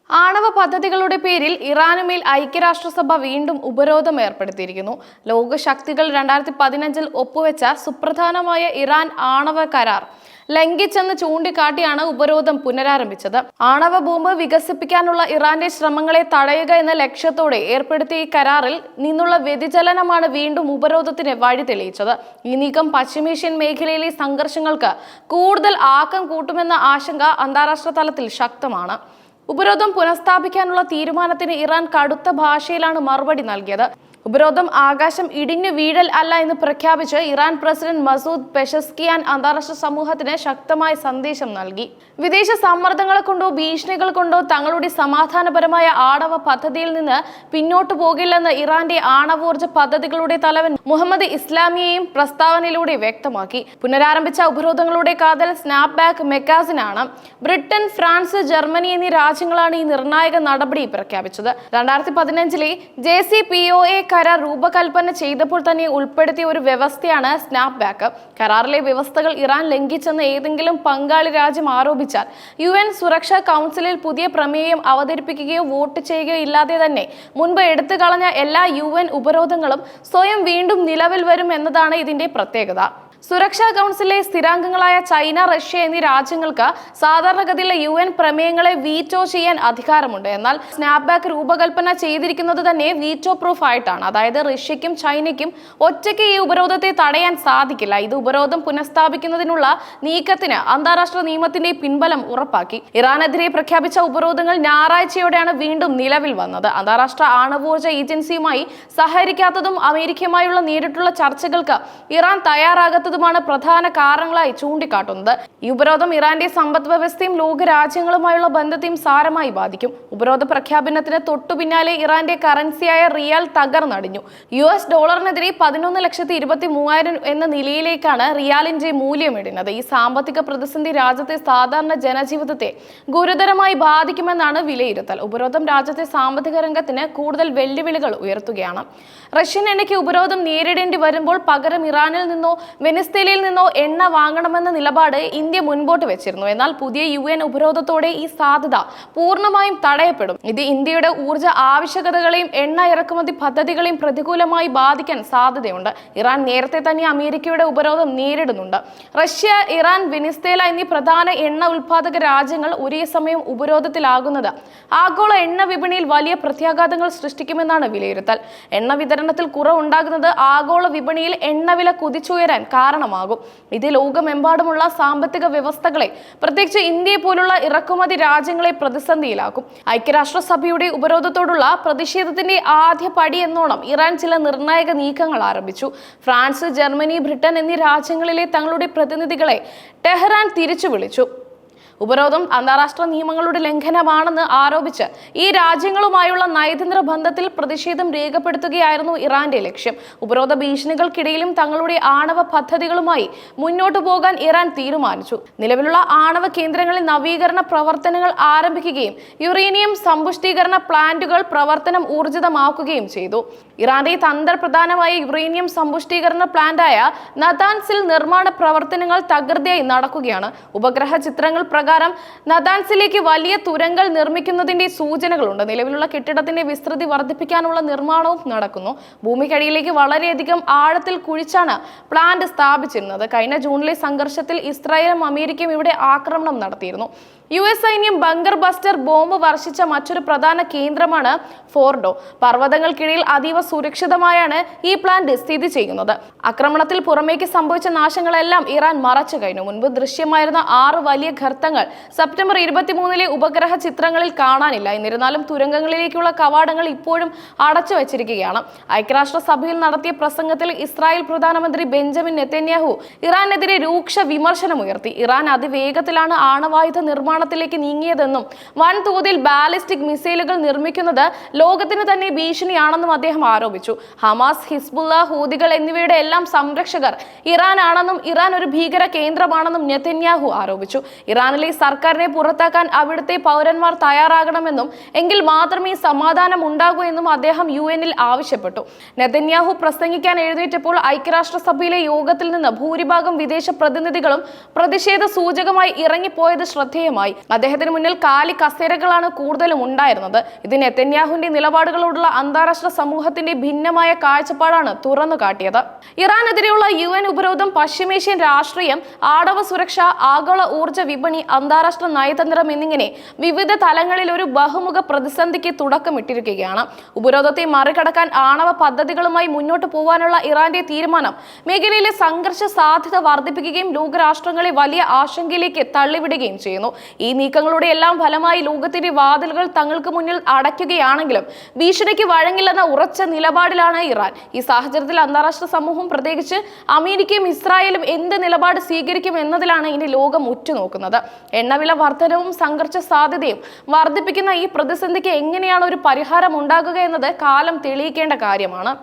ആണവ പദ്ധതികളുടെ പേരിൽ ഇറാനുമേൽ ഐക്യരാഷ്ട്രസഭ വീണ്ടും ഉപരോധം ഏർപ്പെടുത്തിയിരിക്കുന്നു. ലോകശക്തികൾ 2015 ഒപ്പുവെച്ച സുപ്രധാനമായ ഇറാൻ ആണവ കരാർ ലംഘിച്ചെന്ന് ചൂണ്ടിക്കാട്ടിയാണ് ഉപരോധം പുനരാരംഭിച്ചത്. ആണവ ബോംബ് വികസിപ്പിക്കാനുള്ള ഇറാന്റെ ശ്രമങ്ങളെ തടയുക എന്ന ലക്ഷ്യത്തോടെ ഏർപ്പെടുത്തിയ ഈ കരാറിൽ നിന്നുള്ള വ്യതിചലനമാണ് വീണ്ടും ഉപരോധത്തിന് വഴി തെളിയിച്ചത്. ഈ നീക്കം പശ്ചിമേഷ്യൻ മേഖലയിലെ സംഘർഷങ്ങൾക്ക് കൂടുതൽ ആക്കം കൂട്ടുമെന്ന ആശങ്ക അന്താരാഷ്ട്ര തലത്തിൽ ശക്തമാണ്. ഉപരോധം പുനഃസ്ഥാപിക്കാനുള്ള തീരുമാനത്തിന് ഇറാൻ കടുത്ത ഭാഷയിലാണ് മറുപടി നൽകിയത്. ഉപരോധം ആകാശം ഇടിഞ്ഞു വീഴൽ അല്ല എന്ന് പ്രഖ്യാപിച്ച് ഇറാൻ പ്രസിഡന്റ് മസൂദ് പെഷസ്കിയാൻ അന്താരാഷ്ട്ര സമൂഹത്തിന് ശക്തമായ സന്ദേശം നൽകി. വിദേശ സമ്മർദ്ദങ്ങളെ കൊണ്ടോ ഭീഷണികൾ കൊണ്ടോ തങ്ങളുടെ സമാധാനപരമായ ആണവ പദ്ധതിയിൽ നിന്ന് പിന്നോട്ടു പോകില്ലെന്ന് ഇറാന്റെ ആണവോർജ്ജ പദ്ധതികളുടെ തലവൻ മുഹമ്മദ് ഇസ്ലാമിയെയും പ്രസ്താവനയിലൂടെ വ്യക്തമാക്കി. പുനരാരംഭിച്ച ഉപരോധങ്ങളുടെ കാതൽ സ്നാപ്പ് ബാക്ക് മെക്കാസിനാണ്. ബ്രിട്ടൻ, ഫ്രാൻസ്, ജർമ്മനി എന്നീ രാജ്യങ്ങളാണ് ഈ നിർണായക നടപടി പ്രഖ്യാപിച്ചത്. 2015 JCPOA കരാർ രൂപകൽപ്പന ചെയ്തപ്പോൾ തന്നെ ഉൾപ്പെടുത്തിയ ഒരു വ്യവസ്ഥയാണ് സ്നാപ്പ് ബാക്ക്. കരാറിലെ വ്യവസ്ഥകൾ ഇറാൻ ലംഘിച്ചെന്ന് ഏതെങ്കിലും പങ്കാളി രാജ്യം ആരോപിച്ചാൽ UN സുരക്ഷാ കൗൺസിലിൽ പുതിയ പ്രമേയം അവതരിപ്പിക്കുകയോ വോട്ട് ചെയ്യുകയോ ഇല്ലാതെ തന്നെ മുൻപ് എടുത്തു കളഞ്ഞ എല്ലാ UN ഉപരോധങ്ങളും സ്വയം വീണ്ടും നിലവിൽ വരും എന്നതാണ് ഇതിന്റെ പ്രത്യേകത. സുരക്ഷാ കൗൺസിലിലെ സ്ഥിരാംഗങ്ങളായ ചൈന, റഷ്യ എന്നീ രാജ്യങ്ങൾക്ക് സാധാരണഗതിയിലെ UN പ്രമേയങ്ങളെ വീറ്റോ ചെയ്യാൻ അധികാരമുണ്ട്. എന്നാൽ സ്നാപ്പ് ബാക്ക് രൂപകൽപ്പന ചെയ്തിരിക്കുന്നത് തന്നെ വീറ്റോ പ്രൂഫ് ആയിട്ടാണ്. അതായത് റഷ്യയ്ക്കും ചൈനയ്ക്കും ഒറ്റയ്ക്ക് ഈ ഉപരോധത്തെ തടയാൻ സാധിക്കില്ല. ഇത് ഉപരോധം പുനഃസ്ഥാപിക്കുന്നതിനുള്ള നീക്കത്തിന് അന്താരാഷ്ട്ര നിയമത്തിന്റെ പിൻബലം ഉറപ്പാക്കി. ഇറാനെതിരെ പ്രഖ്യാപിച്ച ഉപരോധങ്ങൾ ഞായറാഴ്ചയോടെയാണ് വീണ്ടും നിലവിൽ വന്നത്. അന്താരാഷ്ട്ര ആണവോർജ്ജ ഏജൻസിയുമായി സഹകരിക്കാത്തതും അമേരിക്കയുമായുള്ള നേരിട്ടുള്ള ചർച്ചകൾക്ക് ഇറാൻ തയ്യാറാകാത്തതും ാണ് പ്രധാന കാരണങ്ങളായി ചൂണ്ടിക്കാട്ടുന്നത്. ഈ ഉപരോധം ഇറാന്റെ സമ്പദ് വ്യവസ്ഥയും ലോകരാജ്യങ്ങളുമായുള്ള ബന്ധത്തെയും സാരമായി ബാധിക്കും. ഉപരോധ പ്രഖ്യാപനത്തിന് തൊട്ടു പിന്നാലെ ഇറാന്റെ കറൻസിയായ റിയാൽ തകർന്നടിഞ്ഞു. US ഡോളറിനെതിരെ 11,23,000 എന്ന നിലയിലേക്കാണ് റിയാലിന്റെ മൂല്യം ഇടുന്നത്. ഈ സാമ്പത്തിക പ്രതിസന്ധി രാജ്യത്തെ സാധാരണ ജനജീവിതത്തെ ഗുരുതരമായി ബാധിക്കുമെന്നാണ് വിലയിരുത്തൽ. ഉപരോധം രാജ്യത്തെ സാമ്പത്തിക രംഗത്തിന് കൂടുതൽ വെല്ലുവിളികൾ ഉയർത്തുകയാണ്. റഷ്യൻ എണ്ണയ്ക്ക് ഉപരോധം നേരിടേണ്ടി വരുമ്പോൾ പകരം ഇറാനിൽ നിന്നോ വെനസ്വേലയിൽ നിന്നോ എണ്ണ വാങ്ങണമെന്ന നിലപാട് ഇന്ത്യ മുൻപോട്ട് വെച്ചിരുന്നു. എന്നാൽ പുതിയ UN ഉപരോധത്തോടെ ഈ സാധ്യത പൂർണ്ണമായും തടയപ്പെടും. ഇത് ഇന്ത്യയുടെ ഊർജ്ജ ആവശ്യകതകളെയും എണ്ണ ഇറക്കുമതി പദ്ധതികളെയും പ്രതികൂലമായി ബാധിക്കാൻ സാധ്യതയുണ്ട്. ഇറാൻ നേരത്തെ തന്നെ അമേരിക്കയുടെ ഉപരോധം നേരിടുന്നുണ്ട്. റഷ്യ, ഇറാൻ, വെനസ്വേല എന്നീ പ്രധാന എണ്ണ ഉൽപാദക രാജ്യങ്ങൾ ഒരേ സമയം ഉപരോധത്തിലാകുന്നത് ആഗോള എണ്ണ വിപണിയിൽ വലിയ പ്രത്യാഘാതങ്ങൾ സൃഷ്ടിക്കുമെന്നാണ് വിലയിരുത്തൽ. എണ്ണ വിതരണത്തിൽ കുറവുണ്ടാകുന്നത് ആഗോള വിപണിയിൽ എണ്ണവില കുതിച്ചുയരാൻ കാരണമാകും. ഇത് ലോകമെമ്പാടുമുള്ള സാമ്പത്തിക വ്യവസ്ഥകളെ, പ്രത്യേകിച്ച് ഇന്ത്യയെ പോലുള്ള ഇറക്കുമതി രാജ്യങ്ങളെ പ്രതിസന്ധിയിലാക്കും. ഐക്യരാഷ്ട്രസഭയുടെ ഉപരോധത്തോടുള്ള പ്രതിഷേധത്തിന്റെ ആദ്യ പടി എന്നോണം ഇറാൻ ചില നിർണായക നീക്കങ്ങൾ ആരംഭിച്ചു. ഫ്രാൻസ്, ജർമ്മനി, ബ്രിട്ടൻ എന്നീ രാജ്യങ്ങളിലെ തങ്ങളുടെ പ്രതിനിധികളെ ടെഹ്റാൻ തിരിച്ചു വിളിച്ചു. ഉപരോധം അന്താരാഷ്ട്ര നിയമങ്ങളുടെ ലംഘനമാണെന്ന് ആരോപിച്ച് ഈ രാജ്യങ്ങളുമായുള്ള നയതന്ത്ര ബന്ധത്തിൽ പ്രതിഷേധം രേഖപ്പെടുത്തുകയായിരുന്നു ഇറാന്റെ ലക്ഷ്യം. ഉപരോധ ഭീഷണികൾക്കിടയിലും തങ്ങളുടെ ആണവ പദ്ധതികളുമായി മുന്നോട്ടു പോകാൻ ഇറാൻ തീരുമാനിച്ചു. നിലവിലുള്ള ആണവ കേന്ദ്രങ്ങളിൽ നവീകരണ പ്രവർത്തനങ്ങൾ ആരംഭിക്കുകയും യുറേനിയം സമ്പുഷ്ടീകരണ പ്ലാന്റുകൾ പ്രവർത്തനം ഊർജിതമാക്കുകയും ചെയ്തു. ഇറാന്റെ തന്ത്രപ്രധാനമായ യുറേനിയം സമ്പുഷ്ടീകരണ പ്ലാന്റായ നതാൻസിൽ നിർമ്മാണ പ്രവർത്തനങ്ങൾ തകൃതിയായി നടക്കുകയാണ്. ഉപഗ്രഹ ചിത്രങ്ങൾ പ്രകാരം നതാൻസിലേക്ക് വലിയ തുരങ്കങ്ങൾ നിർമ്മിക്കുന്നതിന്റെ സൂചനകളുണ്ട്. നിലവിലുള്ള കെട്ടിടത്തിന്റെ വിസ്തൃതി വർദ്ധിപ്പിക്കാനുള്ള നിർമ്മാണവും നടക്കുന്നു. ഭൂമിക്കടിയിലേക്ക് വളരെയധികം ആഴത്തിൽ കുഴിച്ചാണ് പ്ലാന്റ് സ്ഥാപിച്ചിരുന്നത്. കഴിഞ്ഞ ജൂണിലെ സംഘർഷത്തിൽ ഇസ്രായേലും അമേരിക്കയും ഇവിടെ ആക്രമണം നടത്തിയിരുന്നു. US സൈന്യം ബങ്കർ ബസ്റ്റർ ബോംബ് വർഷിച്ച മറ്റൊരു പ്രധാന കേന്ദ്രമാണ് ഫോർഡോ. പർവ്വതങ്ങൾക്കിടയിൽ അതീവ സുരക്ഷിതമായാണ് ഈ പ്ലാന്റ് സ്ഥിതി ചെയ്യുന്നത്. ആക്രമണത്തിൽ പുറമേക്ക് സംഭവിച്ച നാശങ്ങളെല്ലാം ഇറാൻ മറച്ചു കഴിഞ്ഞു. മുൻപ് ദൃശ്യമായിരുന്ന 6 വലിയ ഗർത്തങ്ങൾ സെപ്റ്റംബർ 23 ഉപഗ്രഹ ചിത്രങ്ങളിൽ കാണാനില്ല. എന്നിരുന്നാലും തുരങ്കങ്ങളിലേക്കുള്ള കവാടങ്ങൾ ഇപ്പോഴും അടച്ചു വച്ചിരിക്കുകയാണ്. ഐക്യരാഷ്ട്രസഭയിൽ നടത്തിയ പ്രസംഗത്തിൽ ഇസ്രായേൽ പ്രധാനമന്ത്രി ബെഞ്ചമിൻ നെതന്യാഹു ഇറാനെതിരെ രൂക്ഷ വിമർശനമുയർത്തി. ഇറാൻ അതിവേഗത്തിലാണ് ആണവായുധ നിർമ്മാണത്തിലേക്ക് നീങ്ങിയതെന്നും വൻതോതിൽ ബാലിസ്റ്റിക് മിസൈലുകൾ നിർമ്മിക്കുന്നത് ലോകത്തിന് തന്നെ ഭീഷണിയാണെന്നും അദ്ദേഹം ആരോപിച്ചു. ഹമാസ്, ഹിസ്ബുള്ള, ഹൂതികൾ എന്നിവയുടെ എല്ലാം സംരക്ഷകർ ഇറാൻ ആണെന്നും ഇറാൻ ഒരു ഭീകര കേന്ദ്രമാണെന്നും നെതന്യാഹു ആരോപിച്ചു. ഇറാനിലെ സർക്കാരിനെ പുറത്താക്കാൻ അവിടുത്തെ പൗരന്മാർ തയ്യാറാകണമെന്നും എങ്കിൽ മാത്രമേ സമാധാനം ഉണ്ടാകൂ എന്നും അദ്ദേഹം UN-ൽ ആവശ്യപ്പെട്ടു. നെതന്യാഹു പ്രസംഗിക്കാൻ എഴുന്നേറ്റപ്പോൾ ഐക്യരാഷ്ട്രസഭയിലെ യോഗത്തിൽ നിന്ന് ഭൂരിഭാഗം വിദേശ പ്രതിനിധികളും പ്രതിഷേധ സൂചകമായി ഇറങ്ങിപ്പോയത് ശ്രദ്ധേയമായി. പ്രശ്നമായി. അദ്ദേഹത്തിന് മുന്നിൽ കാലി കസേരകളാണ് കൂടുതലും ഉണ്ടായിരുന്നത്. ഇത് നെതന്യാഹുവിന്റെ നിലപാടുകളോടുള്ള അന്താരാഷ്ട്ര സമൂഹത്തിന്റെ ഭിന്നമായ കാഴ്ചപ്പാടാണ് തുറന്നു കാട്ടിയത്. ഇറാനെതിരെയുള്ള UN ഉപരോധം, പശ്ചിമേഷ്യൻ രാഷ്ട്രീയം, ആണവ സുരക്ഷ, ആഗോള ഊർജ്ജ വിപണി, അന്താരാഷ്ട്ര നയതന്ത്രം എന്നിങ്ങനെ വിവിധ തലങ്ങളിൽ ഒരു ബഹുമുഖ പ്രതിസന്ധിക്ക് തുടക്കമിട്ടിരിക്കുകയാണ്. ഉപരോധത്തെ മറികടക്കാൻ ആണവ പദ്ധതികളുമായി മുന്നോട്ട് പോകാനുള്ള ഇറാന്റെ തീരുമാനം മേഖലയിലെ സംഘർഷ സാധ്യത വർദ്ധിപ്പിക്കുകയും ലോകരാഷ്ട്രങ്ങളെ വലിയ ആശങ്കയിലേക്ക് തള്ളിവിടുകയും ചെയ്യുന്നു. ഈ നീക്കങ്ങളുടെ എല്ലാം ഫലമായി ലോകത്തിന്റെ വാതിലുകൾ തങ്ങൾക്ക് മുന്നിൽ അടയ്ക്കുകയാണെങ്കിലും ഭീഷണിക്ക് വഴങ്ങില്ലെന്ന ഉറച്ച നിലപാടിലാണ് ഇറാൻ. ഈ സാഹചര്യത്തിൽ അന്താരാഷ്ട്ര സമൂഹം, പ്രത്യേകിച്ച് അമേരിക്കയും ഇസ്രായേലും എന്ത് നിലപാട് സ്വീകരിക്കും എന്നതിലാണ് ഇനി ലോകം ഉറ്റുനോക്കുന്നത്. എണ്ണവില വർധനവും സംഘർഷ സാധ്യതയും വർദ്ധിപ്പിക്കുന്ന ഈ പ്രതിസന്ധിക്ക് എങ്ങനെയാണ് ഒരു പരിഹാരം ഉണ്ടാകുക എന്നത് കാലം തെളിയിക്കേണ്ട കാര്യമാണ്.